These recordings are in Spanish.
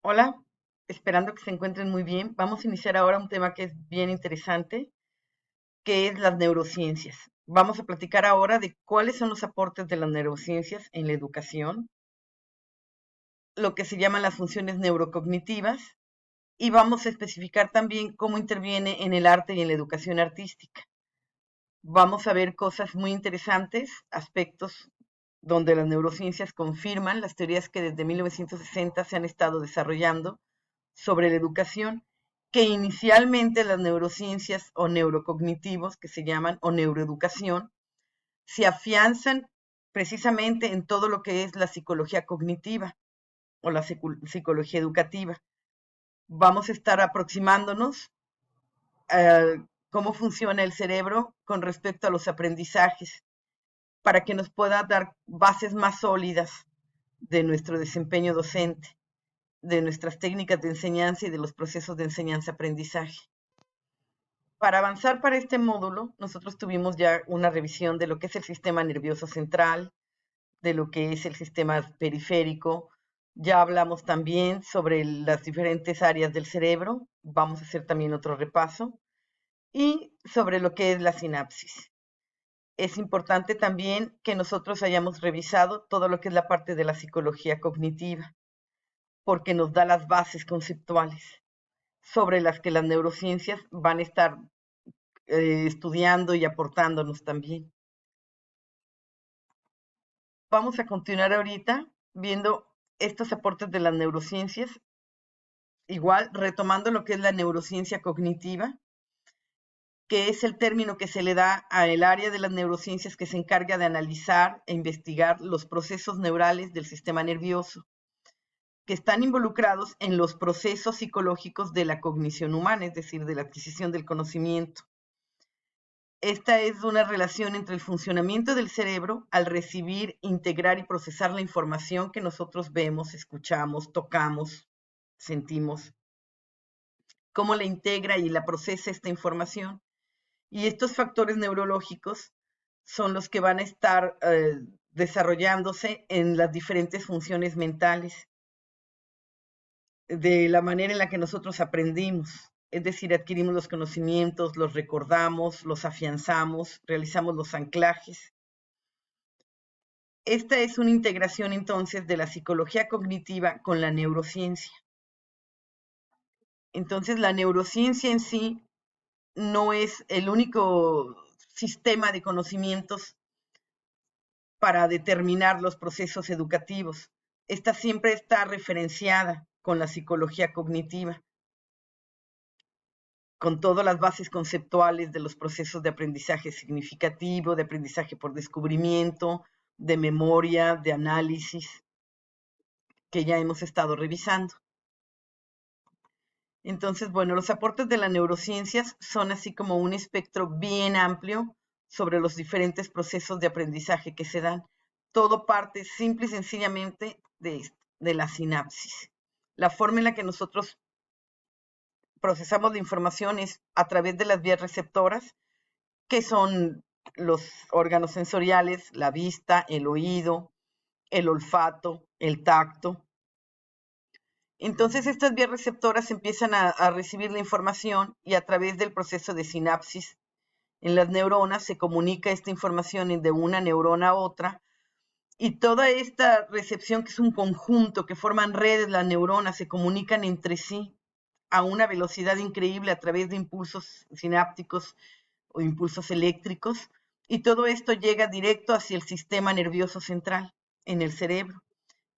Hola, esperando que se encuentren muy bien. Vamos a iniciar ahora un tema que es bien interesante, que es las neurociencias. Vamos a platicar ahora de cuáles son los aportes de las neurociencias en la educación, lo que se llaman las funciones neurocognitivas, y vamos a especificar también cómo interviene en el arte y en la educación artística. Vamos a ver cosas muy interesantes, aspectos donde las neurociencias confirman las teorías que desde 1960 se han estado desarrollando sobre la educación, que inicialmente las neurociencias o neurocognitivos, que se llaman, o neuroeducación, se afianzan precisamente en todo lo que es la psicología cognitiva o la psicología educativa. Vamos a estar aproximándonos a cómo funciona el cerebro con respecto a los aprendizajes, para que nos pueda dar bases más sólidas de nuestro desempeño docente, de nuestras técnicas de enseñanza y de los procesos de enseñanza-aprendizaje. Para avanzar para este módulo, nosotros tuvimos ya una revisión de lo que es el sistema nervioso central, de lo que es el sistema periférico. Ya hablamos también sobre las diferentes áreas del cerebro. Vamos a hacer también otro repaso. Y sobre lo que es la sinapsis. Es importante también que nosotros hayamos revisado todo lo que es la parte de la psicología cognitiva, porque nos da las bases conceptuales sobre las que las neurociencias van a estar estudiando y aportándonos también. Vamos a continuar ahorita viendo estos aportes de las neurociencias, igual retomando lo que es la neurociencia cognitiva, que es el término que se le da al área de las neurociencias que se encarga de analizar e investigar los procesos neurales del sistema nervioso, que están involucrados en los procesos psicológicos de la cognición humana, es decir, de la adquisición del conocimiento. Esta es una relación entre el funcionamiento del cerebro al recibir, integrar y procesar la información que nosotros vemos, escuchamos, tocamos, sentimos, cómo la integra y la procesa esta información. Y estos factores neurológicos son los que van a estar desarrollándose en las diferentes funciones mentales, de la manera en la que nosotros aprendimos. Es decir, adquirimos los conocimientos, los recordamos, los afianzamos, realizamos los anclajes. Esta es una integración entonces de la psicología cognitiva con la neurociencia. Entonces, la neurociencia en sí no es el único sistema de conocimientos para determinar los procesos educativos. Esta siempre está referenciada con la psicología cognitiva, con todas las bases conceptuales de los procesos de aprendizaje significativo, de aprendizaje por descubrimiento, de memoria, de análisis, que ya hemos estado revisando. Entonces, bueno, los aportes de las neurociencias son así como un espectro bien amplio sobre los diferentes procesos de aprendizaje que se dan. Todo parte simple y sencillamente de la sinapsis. La forma en la que nosotros procesamos la información es a través de las vías receptoras, que son los órganos sensoriales, la vista, el oído, el olfato, el tacto. Entonces estas vías receptoras empiezan a recibir la información y a través del proceso de sinapsis en las neuronas se comunica esta información de una neurona a otra, y toda esta recepción, que es un conjunto, que forman redes, las neuronas se comunican entre sí a una velocidad increíble a través de impulsos sinápticos o impulsos eléctricos, y todo esto llega directo hacia el sistema nervioso central en el cerebro,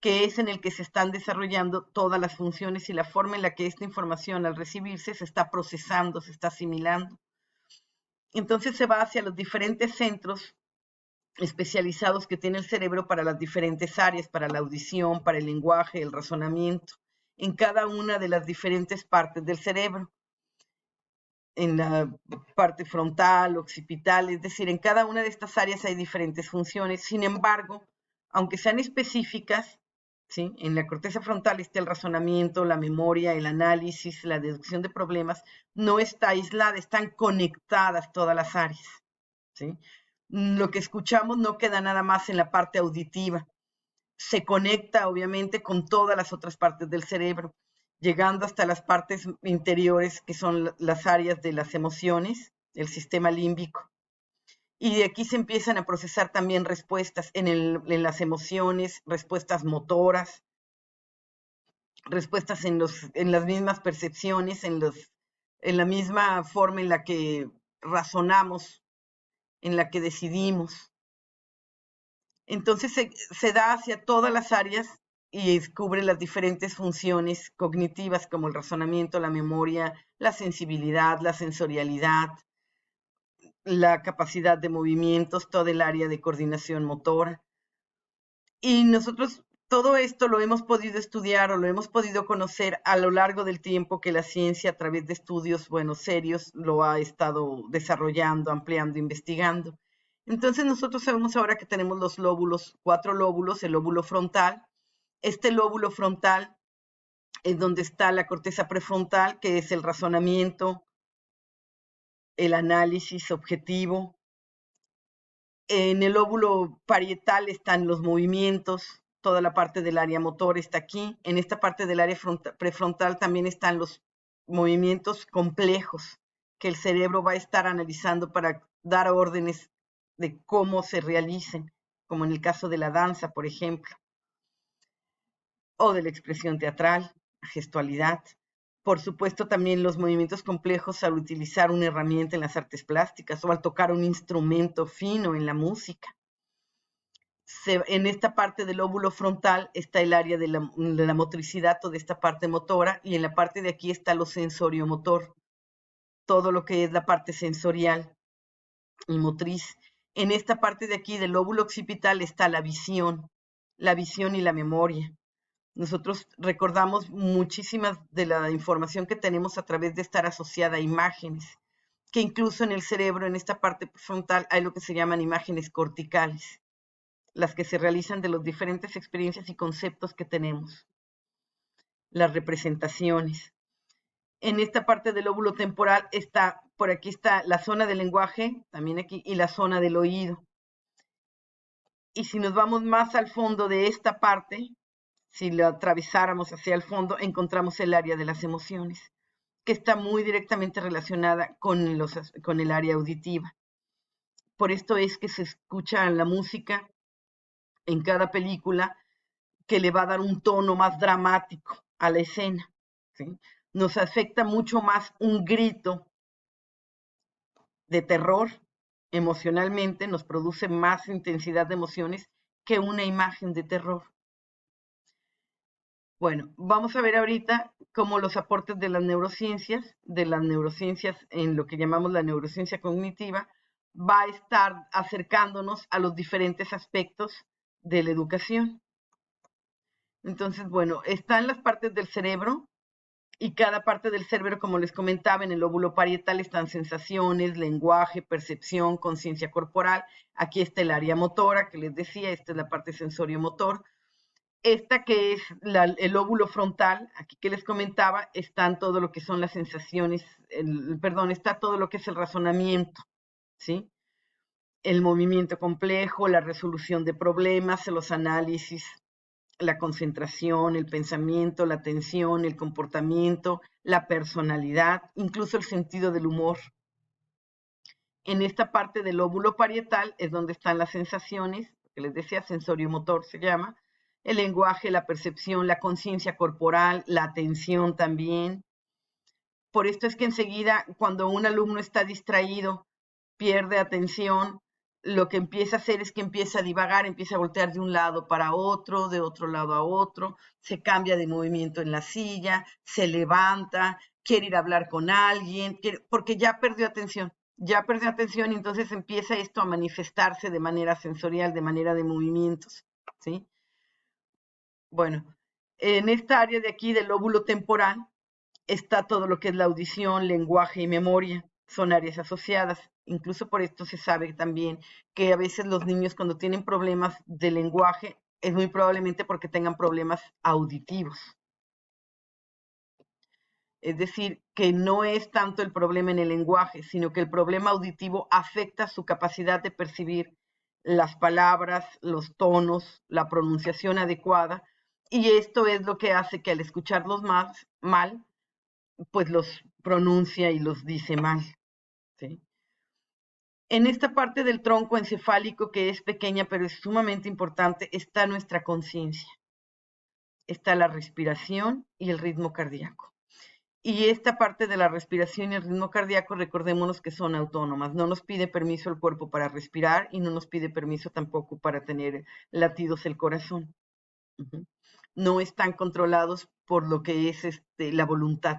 que es en el que se están desarrollando todas las funciones y la forma en la que esta información al recibirse se está procesando, se está asimilando. Entonces se va hacia los diferentes centros especializados que tiene el cerebro para las diferentes áreas, para la audición, para el lenguaje, el razonamiento, en cada una de las diferentes partes del cerebro, en la parte frontal, occipital, es decir, en cada una de estas áreas hay diferentes funciones. Sin embargo, aunque sean específicas, ¿sí? En la corteza frontal está el razonamiento, la memoria, el análisis, la deducción de problemas, no está aislada, están conectadas todas las áreas, ¿sí? Lo que escuchamos no queda nada más en la parte auditiva, se conecta obviamente con todas las otras partes del cerebro. llegando hasta las partes interiores, que son las áreas de las emociones, el sistema límbico. Y de aquí se empiezan a procesar también respuestas en las emociones, respuestas motoras, respuestas en las mismas percepciones, en la misma forma en la que razonamos, en la que decidimos. Entonces se da hacia todas las áreas y descubre las diferentes funciones cognitivas como el razonamiento, la memoria, la sensibilidad, la sensorialidad, la capacidad de movimientos, todo el área de coordinación motora. Y nosotros todo esto lo hemos podido estudiar o lo hemos podido conocer a lo largo del tiempo que la ciencia, a través de estudios, bueno, serios, lo ha estado desarrollando, ampliando, investigando. Entonces nosotros sabemos ahora que tenemos los lóbulos, 4 lóbulos, el lóbulo frontal. Este lóbulo frontal es donde está la corteza prefrontal, que es el razonamiento, el análisis objetivo. En el lóbulo parietal están los movimientos, toda la parte del área motor está aquí. En esta parte del área prefrontal también están los movimientos complejos que el cerebro va a estar analizando para dar órdenes de cómo se realicen, como en el caso de la danza, por ejemplo, o de la expresión teatral, gestualidad. Por supuesto, también los movimientos complejos al utilizar una herramienta en las artes plásticas o al tocar un instrumento fino en la música. En esta parte del lóbulo frontal está el área de la motricidad, toda esta parte motora, y en la parte de aquí está lo sensoriomotor, todo lo que es la parte sensorial y motriz. En esta parte de aquí del lóbulo occipital está la visión y la memoria. Nosotros recordamos muchísimas de la información que tenemos a través de estar asociada a imágenes, que incluso en el cerebro, en esta parte frontal, hay lo que se llaman imágenes corticales, las que se realizan de las diferentes experiencias y conceptos que tenemos, las representaciones. En esta parte del lóbulo temporal está, por aquí está la zona del lenguaje, también aquí, y la zona del oído. Y si nos vamos más al fondo de esta parte, si lo atravesáramos hacia el fondo, encontramos el área de las emociones, que está muy directamente relacionada con el área auditiva. Por esto es que se escucha la música en cada película que le va a dar un tono más dramático a la escena, ¿sí? Nos afecta mucho más un grito de terror emocionalmente, nos produce más intensidad de emociones que una imagen de terror. Bueno, vamos a ver ahorita cómo los aportes de las neurociencias en lo que llamamos la neurociencia cognitiva, va a estar acercándonos a los diferentes aspectos de la educación. Entonces, bueno, están las partes del cerebro y cada parte del cerebro, como les comentaba, en el lóbulo parietal están sensaciones, lenguaje, percepción, conciencia corporal. Aquí está el área motora, que les decía, esta es la parte sensorio-motor. Esta que es el lóbulo frontal, aquí que les comentaba, están todo lo que son las sensaciones, está todo lo que es el razonamiento, ¿sí? El movimiento complejo, la resolución de problemas, los análisis, la concentración, el pensamiento, la atención, el comportamiento, la personalidad, incluso el sentido del humor. En esta parte del lóbulo parietal es donde están las sensaciones, que les decía, sensorio-motor se llama, el lenguaje, la percepción, la conciencia corporal, la atención también. Por esto es que enseguida, cuando un alumno está distraído, pierde atención, lo que empieza a hacer es que empieza a divagar, empieza a voltear de un lado para otro, de otro lado a otro, se cambia de movimiento en la silla, se levanta, quiere ir a hablar con alguien, porque ya perdió atención y entonces empieza esto a manifestarse de manera sensorial, de manera de movimientos, ¿sí? Bueno, en esta área de aquí del lóbulo temporal está todo lo que es la audición, lenguaje y memoria. Son áreas asociadas. Incluso por esto se sabe también que a veces los niños cuando tienen problemas de lenguaje es muy probablemente porque tengan problemas auditivos. Es decir, que no es tanto el problema en el lenguaje, sino que el problema auditivo afecta su capacidad de percibir las palabras, los tonos, la pronunciación adecuada, y esto es lo que hace que al escucharlos mal, pues los pronuncia y los dice mal, ¿sí? En esta parte del tronco encefálico, que es pequeña pero es sumamente importante, está nuestra conciencia, está la respiración y el ritmo cardíaco. Y esta parte de la respiración y el ritmo cardíaco, recordémonos que son autónomas. No nos pide permiso el cuerpo para respirar y no nos pide permiso tampoco para tener latidos el corazón. No están controlados por lo que es la voluntad.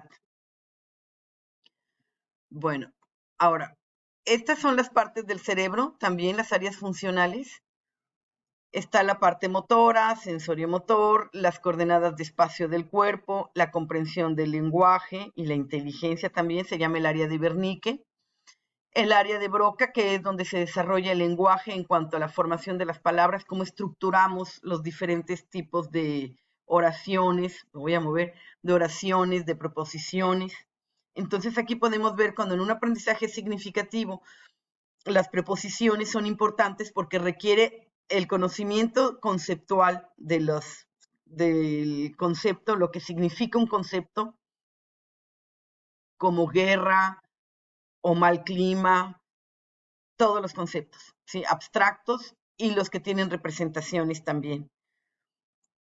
Bueno, ahora, estas son las partes del cerebro, también las áreas funcionales. Está la parte motora, sensoriomotor, las coordenadas de espacio del cuerpo, la comprensión del lenguaje y la inteligencia también se llama el área de Wernicke. El área de Broca, que es donde se desarrolla el lenguaje en cuanto a la formación de las palabras, cómo estructuramos los diferentes tipos de oraciones, me voy a mover, de oraciones, de proposiciones. Entonces aquí podemos ver cuando en un aprendizaje significativo las preposiciones son importantes porque requiere el conocimiento conceptual del concepto, lo que significa un concepto, como guerra o mal clima, todos los conceptos, ¿sí? Abstractos y los que tienen representaciones también.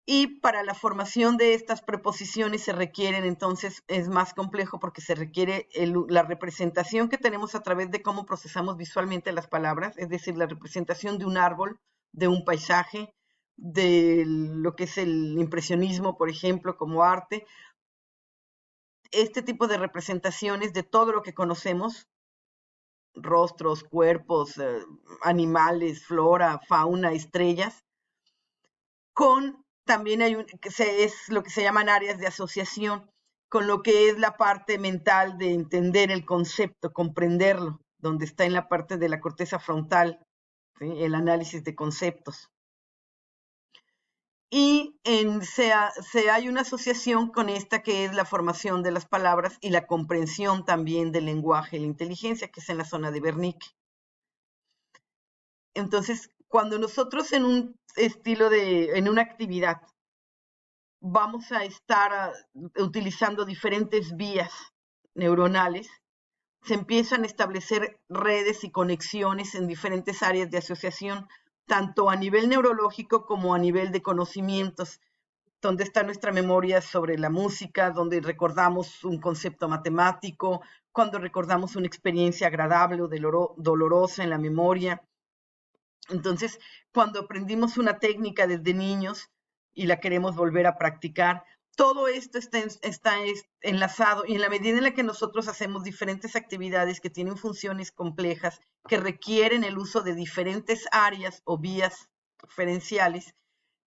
Y para la formación de estas preposiciones se requieren, entonces es más complejo porque se requiere la representación que tenemos a través de cómo procesamos visualmente las palabras, es decir, la representación de un árbol, de un paisaje, de lo que es el impresionismo, por ejemplo, como arte. Este tipo de representaciones de todo lo que conocemos, rostros, cuerpos, animales, flora, fauna, estrellas, con también hay es lo que se llaman áreas de asociación, con lo que es la parte mental de entender el concepto, comprenderlo, donde está en la parte de la corteza frontal, ¿sí? El análisis de conceptos. Y hay una asociación con esta que es la formación de las palabras y la comprensión también del lenguaje y la inteligencia, que es en la zona de Wernicke. Entonces, cuando nosotros en un en una actividad, vamos a estar utilizando diferentes vías neuronales, se empiezan a establecer redes y conexiones en diferentes áreas de asociación, tanto a nivel neurológico como a nivel de conocimientos, donde está nuestra memoria sobre la música, donde recordamos un concepto matemático, cuando recordamos una experiencia agradable o dolorosa en la memoria. Entonces, cuando aprendimos una técnica desde niños y la queremos volver a practicar, todo esto está enlazado, y en la medida en la que nosotros hacemos diferentes actividades que tienen funciones complejas, que requieren el uso de diferentes áreas o vías referenciales,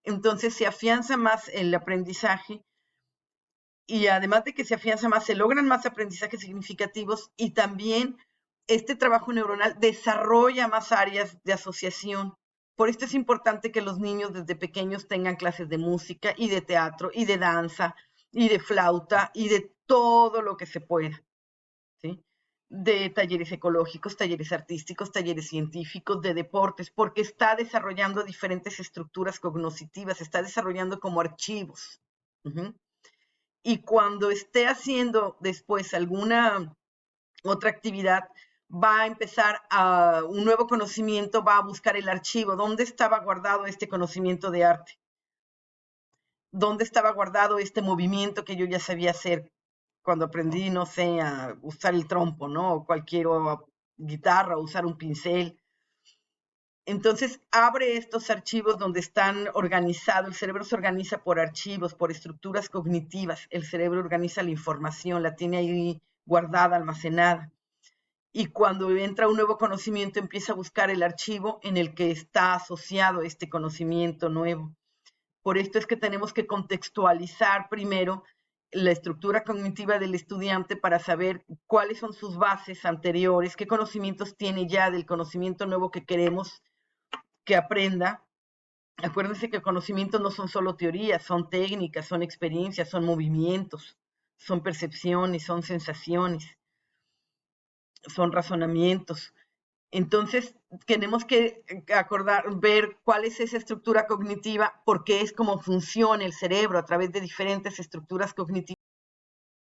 entonces se afianza más el aprendizaje, y además de que se afianza más, se logran más aprendizajes significativos, y también este trabajo neuronal desarrolla más áreas de asociación. Por esto es importante que los niños desde pequeños tengan clases de música y de teatro y de danza y de flauta y de todo lo que se pueda, ¿sí? De talleres ecológicos, talleres artísticos, talleres científicos, de deportes, porque está desarrollando diferentes estructuras cognitivas, está desarrollando como archivos. Y cuando esté haciendo después alguna otra actividad, va a empezar a un nuevo conocimiento, va a buscar el archivo, ¿dónde estaba guardado este conocimiento de arte? ¿Dónde estaba guardado este movimiento que yo ya sabía hacer cuando aprendí, no sé, a usar el trompo, ¿no? O cualquier guitarra, o usar un pincel. Entonces, abre estos archivos donde están organizados. El cerebro se organiza por archivos, por estructuras cognitivas. El cerebro organiza la información, la tiene ahí guardada, almacenada. Y cuando entra un nuevo conocimiento, empieza a buscar el archivo en el que está asociado este conocimiento nuevo. Por esto es que tenemos que contextualizar primero la estructura cognitiva del estudiante para saber cuáles son sus bases anteriores, qué conocimientos tiene ya del conocimiento nuevo que queremos que aprenda. Acuérdense que el conocimiento no son solo teorías, son técnicas, son experiencias, son movimientos, son percepciones, son sensaciones, son razonamientos. Entonces, tenemos que ver cuál es esa estructura cognitiva, porque es como funciona el cerebro a través de diferentes estructuras cognitivas.